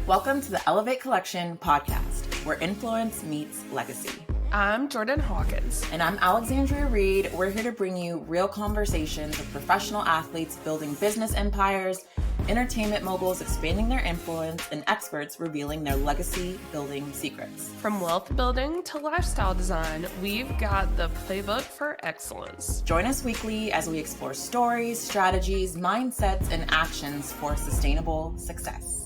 Welcome to the Elevate Collection podcast, where influence meets legacy. I'm Jordan Hawkins. And I'm Alexandria Reed. We're here to bring you real conversations with professional athletes building business empires, entertainment moguls expanding their influence, and experts revealing their legacy-building secrets. From wealth building to lifestyle design, we've got the playbook for excellence. Join us weekly as we explore stories, strategies, mindsets, and actions for sustainable success.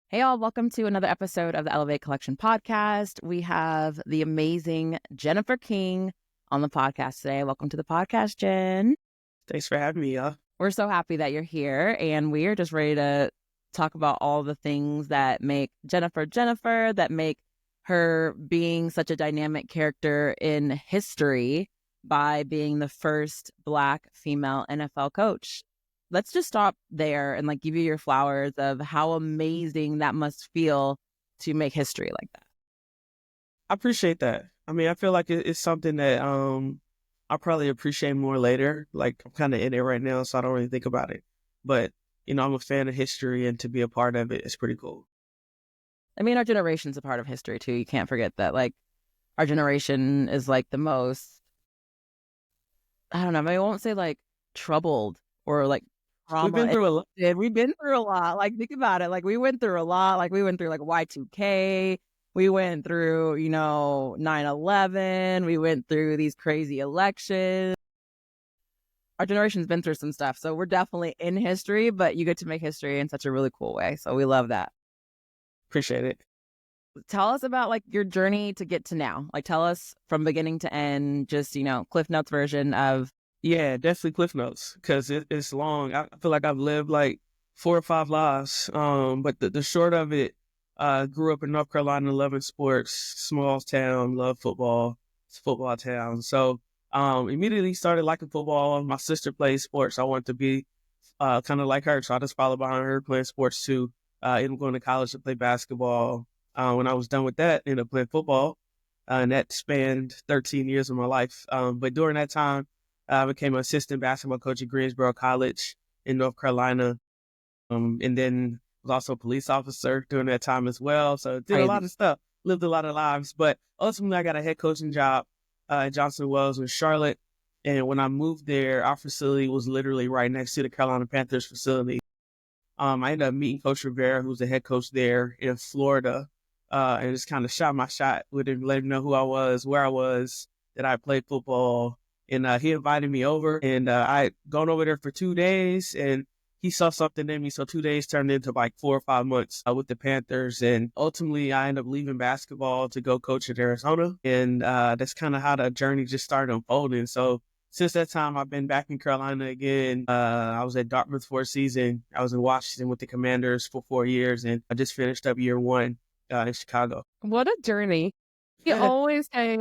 Hey all, welcome to another episode of the Elevate Collection podcast. We have the amazing Jennifer King on the podcast today. Welcome to the podcast, Jen. Thanks for having me, y'all. We're so happy that you're here, and we are just ready to talk about all the things that make Jennifer, that make her being such a dynamic character in history by being the first Black female NFL coach. Let's just stop there and give you your flowers of how amazing that must feel to make history like that. I appreciate that. I mean, I feel like it's something that I'll probably appreciate more later. Like, I'm kind of in it right now, so I don't really think about it. But, I'm a fan of history, and to be a part of it is pretty cool. I mean, our generation's a part of history, too. You can't forget that. Our generation is, the most, I don't know, I won't say, troubled or, trauma. We've been through a lot. We've been through a lot. Think about it. We went through a lot. We went through Y2K. We went through, 9/11. We went through these crazy elections. Our generation's been through some stuff. So we're definitely in history, but you get to make history in such a really cool way. So we love that. Appreciate it. Tell us about your journey to get to now. Tell us from beginning to end, just, Cliff Notes version of. Yeah, definitely Cliff Notes, because it's long. I feel like I've lived 4 or 5 lives. But the short of it, grew up in North Carolina, loving sports, small town, love football. It's a football town. So immediately started liking football. My sister plays sports. I wanted to be kind of like her. So I just followed behind her playing sports too. Ended up going to college to play basketball. When I was done with that, ended up playing football. And that spanned 13 years of my life. But during that time, I became an assistant basketball coach at Greensboro College in North Carolina, and then was also a police officer during that time as well. So did a lot of stuff, lived a lot of lives. But ultimately, I got a head coaching job at Johnson Wells in Charlotte. And when I moved there, our facility was literally right next to the Carolina Panthers facility. I ended up meeting Coach Rivera, who's the head coach there in Florida, and just kind of shot my shot with him, let him know who I was, where I was, that I played football. And he invited me over, and I'd gone over there for 2 days, and he saw something in me. So 2 days turned into 4 or 5 months with the Panthers. And ultimately, I ended up leaving basketball to go coach at Arizona. And that's kind of how the journey just started unfolding. So since that time, I've been back in Carolina again. I was at Dartmouth for a season. I was in Washington with the Commanders for 4 years, and I just finished up year 1 in Chicago. What a journey. We always say,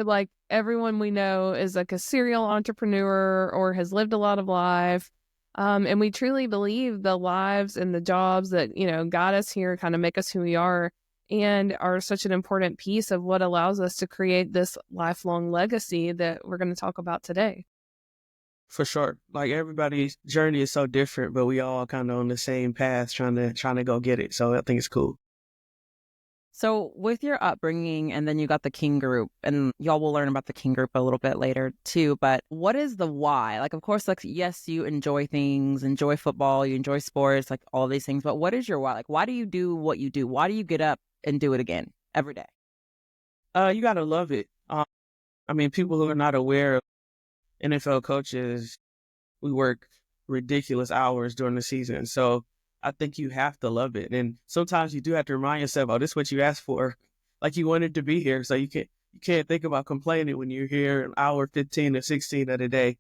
everyone we know is a serial entrepreneur or has lived a lot of life. And we truly believe the lives and the jobs that, got us here kind of make us who we are and are such an important piece of what allows us to create this lifelong legacy that we're going to talk about today. For sure. Everybody's journey is so different, but we all kind of on the same path trying to go get it. So I think it's cool. So with your upbringing, and then you got the King Group, and y'all will learn about the King Group a little bit later too, but what is the why? Of course, yes, you enjoy things, enjoy football, you enjoy sports, all these things, but what is your why? Why do you do what you do? Why do you get up and do it again every day? You got to love it. People who are not aware of NFL coaches, we work ridiculous hours during the season. So I think you have to love it. And sometimes you do have to remind yourself, oh, this is what you asked for. You wanted to be here. So you can't think about complaining when you're here an hour 15 or 16 of the day.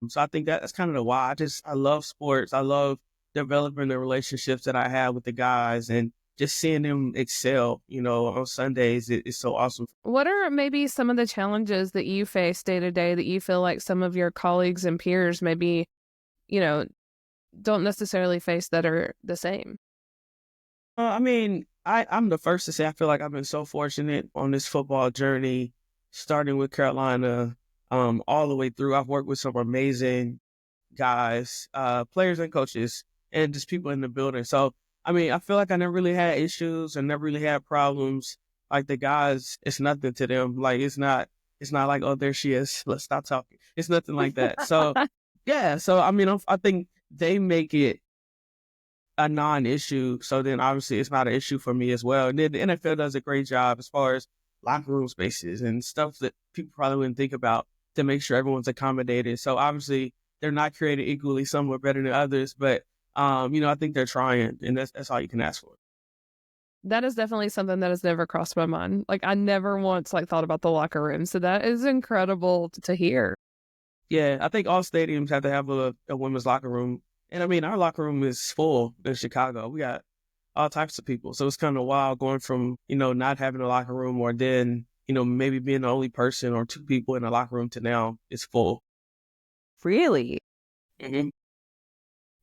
So I think that's kind of the why. I love sports. I love developing the relationships that I have with the guys and just seeing them excel, on Sundays is so awesome. What are maybe some of the challenges that you face day to day that you feel like some of your colleagues and peers maybe, don't necessarily face that are the same? I'm the first to say I feel like I've been so fortunate on this football journey, starting with Carolina, all the way through. I've worked with some amazing guys, players and coaches, and just people in the building. So, I mean, I feel like I never really had issues and never really had problems. Like the guys, it's nothing to them. Like it's not like, oh, there she is. Let's stop talking. It's nothing like that. So, yeah. So, I mean, I think they make it a non-issue. So then obviously it's not an issue for me as well. And then the NFL does a great job as far as locker room spaces and stuff that people probably wouldn't think about to make sure everyone's accommodated. So obviously they're not created equally. Some are better than others, but I think they're trying, and that's all you can ask for. That is definitely something that has never crossed my mind. Like I never once thought about the locker room. So that is incredible to hear. Yeah, I think all stadiums have to have a women's locker room. And I mean, our locker room is full in Chicago. We got all types of people. So it's kind of wild going from, not having a locker room or then, maybe being the only person or two people in the locker room to now it's full. Really? Mm-hmm.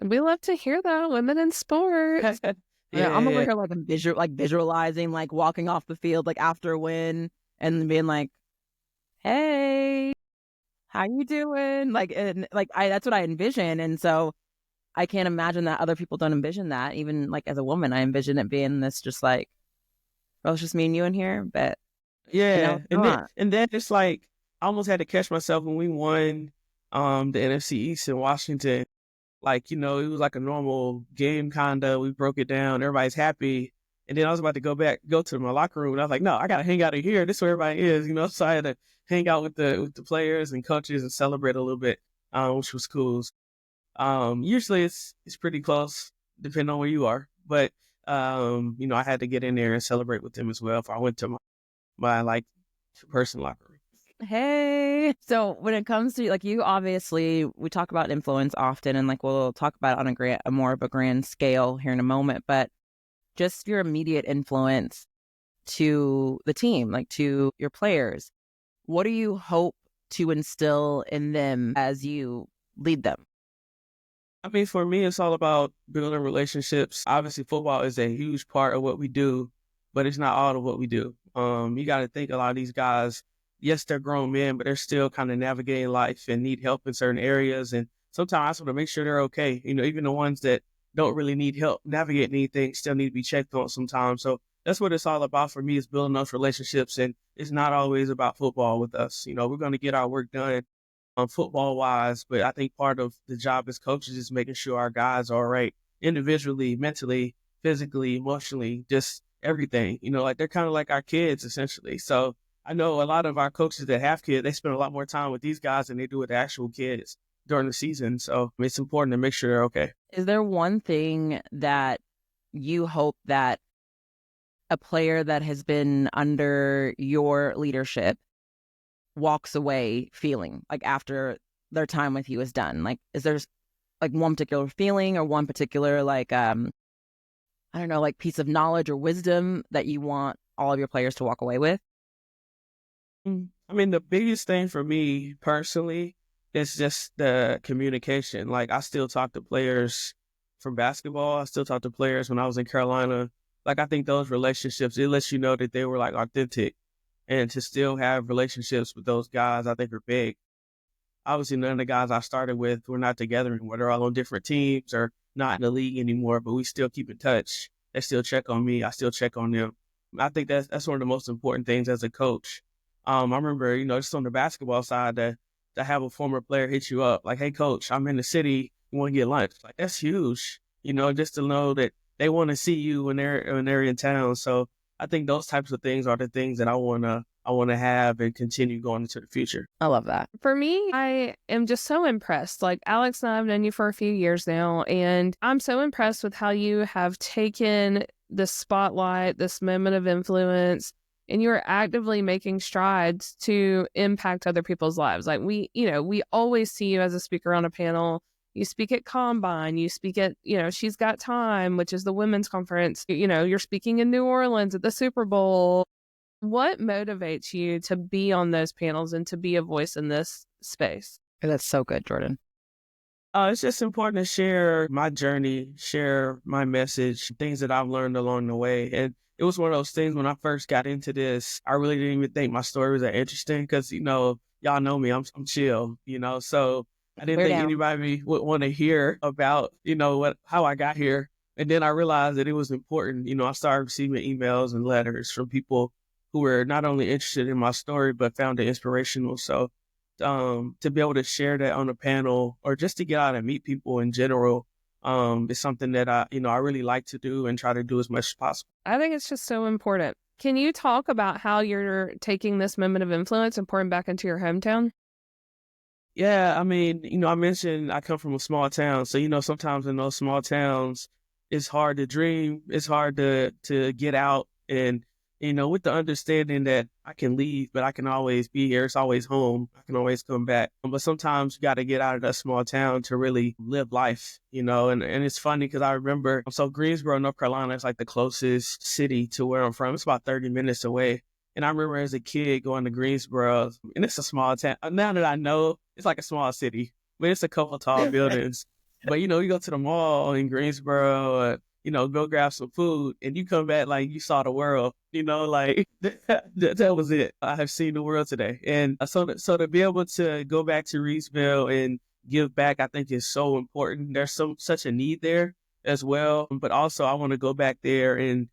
We love to hear that. Women in sports. Yeah, I'm over here visualizing, like walking off the field, like after a win and being like, hey, how you doing? That's what I envision. And so I can't imagine that other people don't envision that. Even like as a woman, I envision it being this just like, well, it's just me and you in here. But yeah, and then it's like I almost had to catch myself when we won the NFC East in Washington. Like, it was like a normal game kinda. We broke it down, everybody's happy. And then I was about to go to my locker room, and I was like, no, I gotta hang out in here. This is where everybody is, So I had to hang out with the players and coaches and celebrate a little bit, which was cool. Usually it's pretty close, depending on where you are. But I had to get in there and celebrate with them as well if I went to my like two-person locker room. Hey, so when it comes to like you, obviously we talk about influence often, and like we'll talk about it on a more of a grand scale here in a moment. But just your immediate influence to the team, like to your players, what do you hope to instill in them as you lead them? I mean, for me, it's all about building relationships. Obviously, football is a huge part of what we do, but it's not all of what we do. You got to think a lot of these guys, yes, they're grown men, but they're still kind of navigating life and need help in certain areas. And sometimes I just want to make sure they're okay. Even the ones that don't really need help navigating anything still need to be checked on sometimes. So that's what it's all about for me, is building those relationships. And it's not always about football with us. We're going to get our work done football wise, but I think part of the job as coaches is making sure our guys are all right individually, mentally, physically, emotionally, just everything. Like they're kind of like our kids essentially. So I know a lot of our coaches that have kids, they spend a lot more time with these guys than they do with the actual kids during the season. So it's important to make sure they're okay. Is there one thing that you hope that a player that has been under your leadership walks away feeling like after their time with you is done? Like, is there like one particular feeling or one particular like, I don't know, like piece of knowledge or wisdom that you want all of your players to walk away with? I mean, the biggest thing for me personally is just the communication. Like, I still talk to players from basketball. I still talk to players when I was in Carolina. Like, I think those relationships, it lets you know that they were like authentic, and to still have relationships with those guys, I think are big. Obviously, none of the guys I started with were not together anymore. They're all on different teams or not in the league anymore, but we still keep in touch. They still check on me. I still check on them. I think that's one of the most important things as a coach. I remember, just on the basketball side, to have a former player hit you up like, hey, coach, I'm in the city. You want to get lunch? Like, that's huge, just to know that they want to see you when they're in town. So I think those types of things are the things that I want to have and continue going into the future. I love that. For me, I am just so impressed. Like Alex and I have known you for a few years now, and I'm so impressed with how you have taken the spotlight, this moment of influence, and you're actively making strides to impact other people's lives. Like we always see you as a speaker on a panel. You speak at Combine, you speak at, She's Got Time, which is the women's conference. You're speaking in New Orleans at the Super Bowl. What motivates you to be on those panels and to be a voice in this space? That's so good, Jordan. It's just important to share my journey, share my message, things that I've learned along the way. And it was one of those things when I first got into this, I really didn't even think my story was that interesting because, y'all know me, I'm chill, So I didn't We're think down. anybody would want to hear about, how I got here. And then I realized that it was important. I started receiving emails and letters from people who were not only interested in my story, but found it inspirational. So, to be able to share that on a panel or just to get out and meet people in general, is something that I really like to do and try to do as much as possible. I think it's just so important. Can you talk about how you're taking this moment of influence and pouring back into your hometown? Yeah, I mean, I mentioned I come from a small town, so sometimes in those small towns, it's hard to dream. It's hard to get out, and with the understanding that I can leave, but I can always be here. It's always home. I can always come back. But sometimes you got to get out of that small town to really live life, And it's funny because I remember, so Greensboro, North Carolina, is like the closest city to where I'm from. It's about 30 minutes away. And I remember as a kid going to Greensboro, and it's a small town. Now that I know, it's like a small city, but it's a couple tall buildings. But, you go to the mall in Greensboro, go grab some food, and you come back like you saw the world, like that was it. I have seen the world today. And so to be able to go back to Reedsville and give back, I think is so important. There's such a need there as well. But also I want to go back there and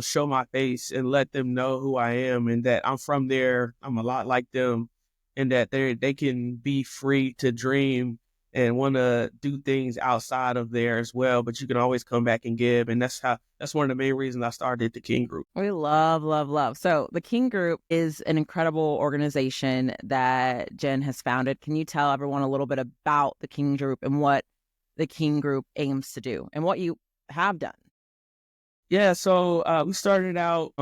show my face and let them know who I am and that I'm from there. I'm a lot like them and that they can be free to dream and want to do things outside of there as well. But you can always come back and give. And that's one of the main reasons I started the King Group. We love, love, love. So the King Group is an incredible organization that Jen has founded. Can you tell everyone a little bit about the King Group and what the King Group aims to do and what you have done? Yeah, so we started out,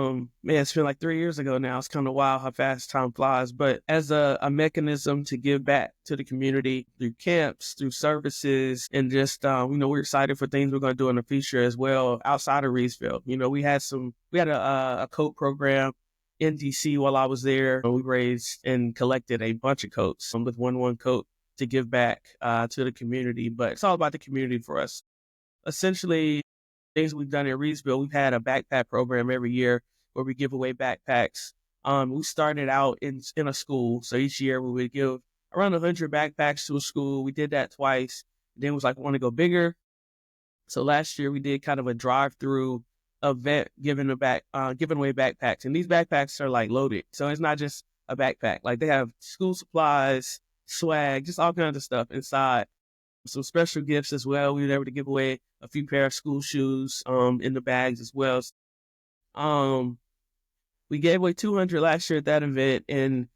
it's been like 3 years ago now. It's kind of wild how fast time flies, but as a mechanism to give back to the community through camps, through services, and just, we're excited for things we're going to do in the future as well outside of Reedsville. We had a coat program in DC while I was there. We raised and collected a bunch of coats with one coat to give back to the community, but it's all about the community for us. Essentially, things we've done in Reedsville, we've had a backpack program every year where we give away backpacks. We started out in a school. So each year we would give around 100 backpacks to a school. We did that twice. Then it was like, we want to go bigger. So last year we did kind of a drive-through event giving away backpacks. And these backpacks are like loaded. So it's not just a backpack. Like they have school supplies, swag, just all kinds of stuff inside. Some special gifts as well. We were able to give away a few pair of school shoes in the bags as well. We gave away 200 last year at that event, and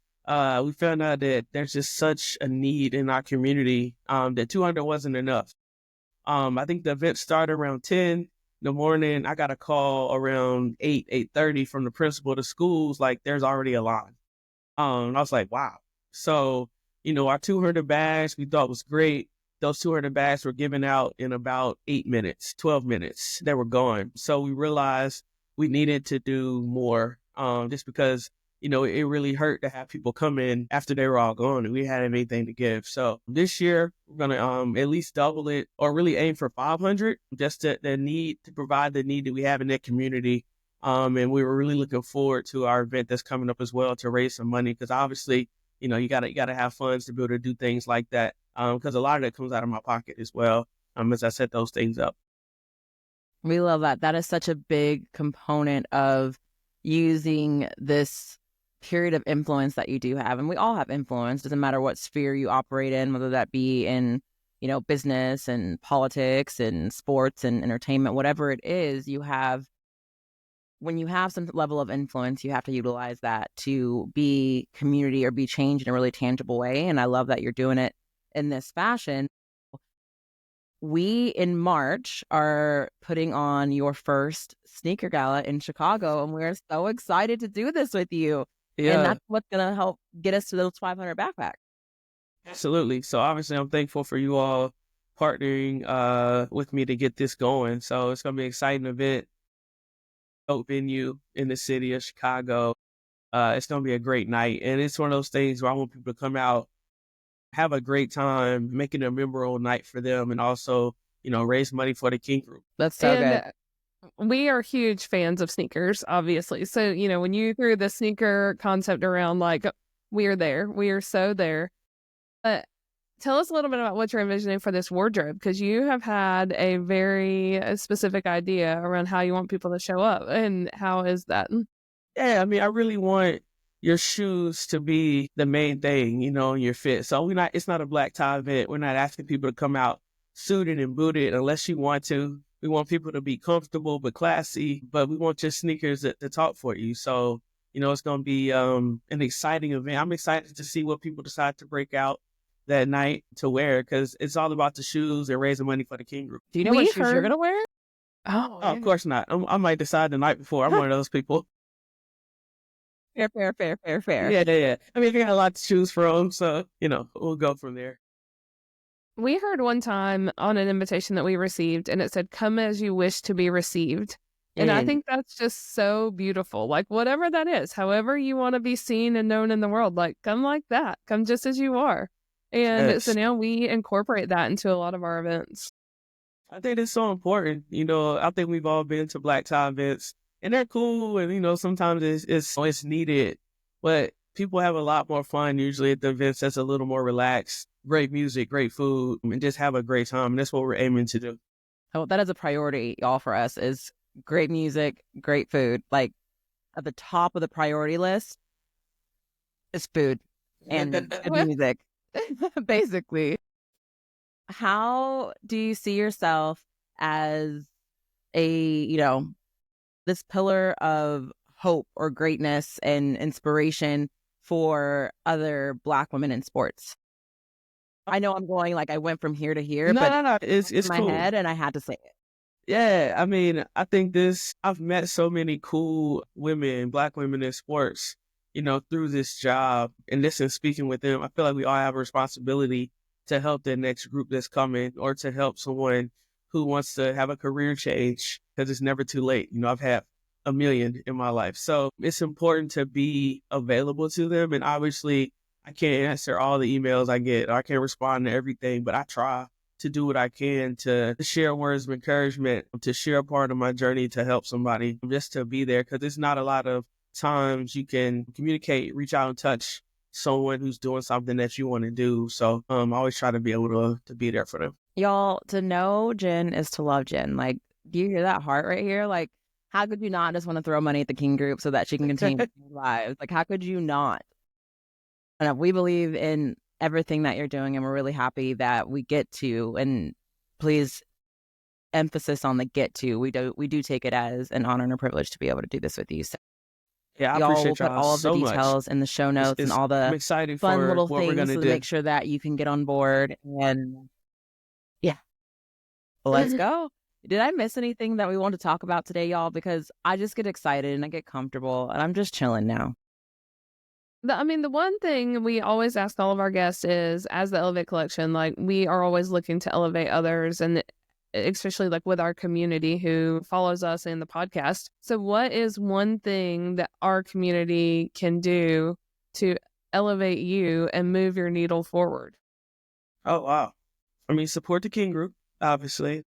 we found out that there's just such a need in our community that 200 wasn't enough. I think the event started around 10 in the morning. I got a call around 8:30 from the principal of the schools, like there's already a line. I was like, wow. So, our 200 bags we thought was great. Those 200 bags were given out in about 8 minutes, 12 minutes. They were gone. So we realized we needed to do more just because, it really hurt to have people come in after they were all gone and we hadn't anything to give. So this year, we're going to at least double it or really aim for 500, just to provide the need that we have in that community. And we were really looking forward to our event that's coming up as well to raise some money because obviously, you gotta have funds to be able to do things like that. Because a lot of that comes out of my pocket as well. As I set those things up. We love that. That is such a big component of using this period of influence that you do have. And we all have influence. Doesn't matter what sphere you operate in, whether that be in, business and politics and sports and entertainment, whatever it is, when you have some level of influence, you have to utilize that to be community or be change in a really tangible way. And I love that you're doing it in this fashion. We, in March, are putting on your first Sneaker Gala in Chicago, and we're so excited to do this with you. Yeah. And that's what's going to help get us to those 500 backpacks. Absolutely. So obviously, I'm thankful for you all partnering with me to get this going. So it's going to be an exciting event. Venue in the city of Chicago. It's going to be a great night. And it's one of those things where I want people to come out, have a great time, making a memorable night for them, and also, raise money for the King Group. That's so good. We are huge fans of sneakers, obviously. So, when you threw the sneaker concept around, like, we are there. We are so there. But Tell us a little bit about what you're envisioning for this wardrobe, because you have had a very specific idea around how you want people to show up. And how is that? Yeah, I mean, I really want your shoes to be the main thing, your fit. So it's not a black tie event. We're not asking people to come out suited and booted unless you want to. We want people to be comfortable but classy, but we want your sneakers to talk for you. So, it's going to be an exciting event. I'm excited to see what people decide to break out that night to wear, because it's all about the shoes and raising money for the King Group. Do you know what shoes you're going to wear? Oh, yeah. Of course not. I might decide the night before. I'm one of those people. Fair. Yeah. I mean, we got a lot to choose from, so, we'll go from there. We heard one time on an invitation that we received, and it said, "Come as you wish to be received." And I think that's just so beautiful. Like, whatever that is, however you want to be seen and known in the world, like, come like that. Come just as you are. And so now we incorporate that into a lot of our events. I think it's so important. I think we've all been to black tie events, and they're cool, and, sometimes it's needed, but people have a lot more fun usually at the events that's a little more relaxed. Great music, great food, and just have a great time. And that's what we're aiming to do. Oh, that is a priority, y'all, for us, is great music, great food. Like, at the top of the priority list is food and good music, basically. How do you see yourself as this pillar of hope or greatness and inspiration for other Black women in sports? I know I'm going, I went from here to here, No. It's in my cool. head, and I had to say it. Yeah, I mean, I think I've met so many cool women, Black women in sports, through this job, and speaking with them, I feel like we all have a responsibility to help the next group that's coming, or to help someone who wants to have a career change, because it's never too late. I've had a million in my life. So it's important to be available to them. And obviously, I can't answer all the emails I get. I can't respond to everything, but I try to do what I can to share words of encouragement, to share a part of my journey to help somebody, just to be there, because it's not a lot of times you can communicate, reach out and touch someone who's doing something that you want to do. So I always try to be able to be there for them. Y'all, to know Jen is to love Jen. Like, do you hear that heart right here? Like, how could you not just want to throw money at the King Group so that she can continue her lives? Like, how could you not? And we believe in everything that you're doing, and we're really happy that we get to. And please, emphasis on the get to. We do take it as an honor and a privilege to be able to do this with you. So yeah, I y'all appreciate will put all of the details in the show notes and all the fun little things to make sure that you can get on board. And yeah, let's go. Did I miss anything that we want to talk about today, y'all? Because I just get excited and I get comfortable, and I'm just chilling now. The one thing we always ask all of our guests is, as the Elevate Collection, we are always looking to elevate others, and especially with our community who follows us in the podcast. So what is one thing that our community can do to elevate you and move your needle forward? Oh, wow. I mean, support the King Group, obviously.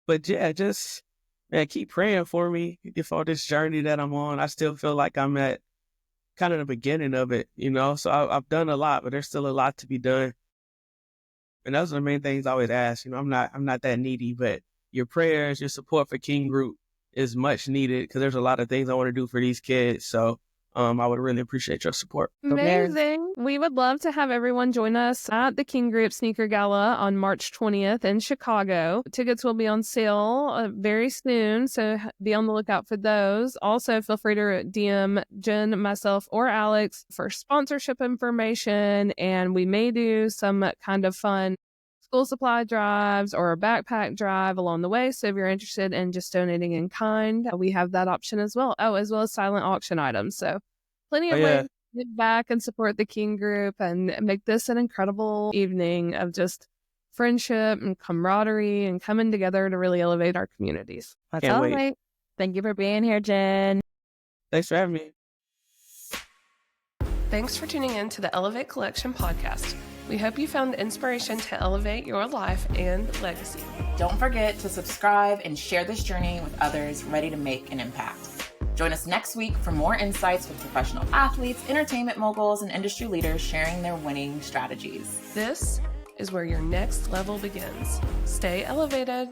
But yeah, just keep praying for me for this journey that I'm on. I still feel like I'm at kind of the beginning of it, So I've done a lot, but there's still a lot to be done. And those are the main things I always ask. I'm not that needy, but your prayers, your support for King Group is much needed, because there's a lot of things I want to do for these kids. So I would really appreciate your support. Amazing. We would love to have everyone join us at the King Group Sneaker Gala on March 20th in Chicago. Tickets will be on sale very soon, so be on the lookout for those. Also, feel free to DM Jen, myself, or Alex for sponsorship information, and we may do some kind of fun school supply drives or a backpack drive along the way. So if you're interested in just donating in kind, we have that option as well. Oh, as well as silent auction items. So plenty of ways to get back and support the King Group and make this an incredible evening of just friendship and camaraderie and coming together to really elevate our communities. That's all right. Thank you for being here, Jen. Thanks for having me. Thanks for tuning in to the Elevate Collection podcast. We hope you found inspiration to elevate your life and legacy. Don't forget to subscribe and share this journey with others ready to make an impact. Join us next week for more insights with professional athletes, entertainment moguls, and industry leaders sharing their winning strategies. This is where your next level begins. Stay elevated.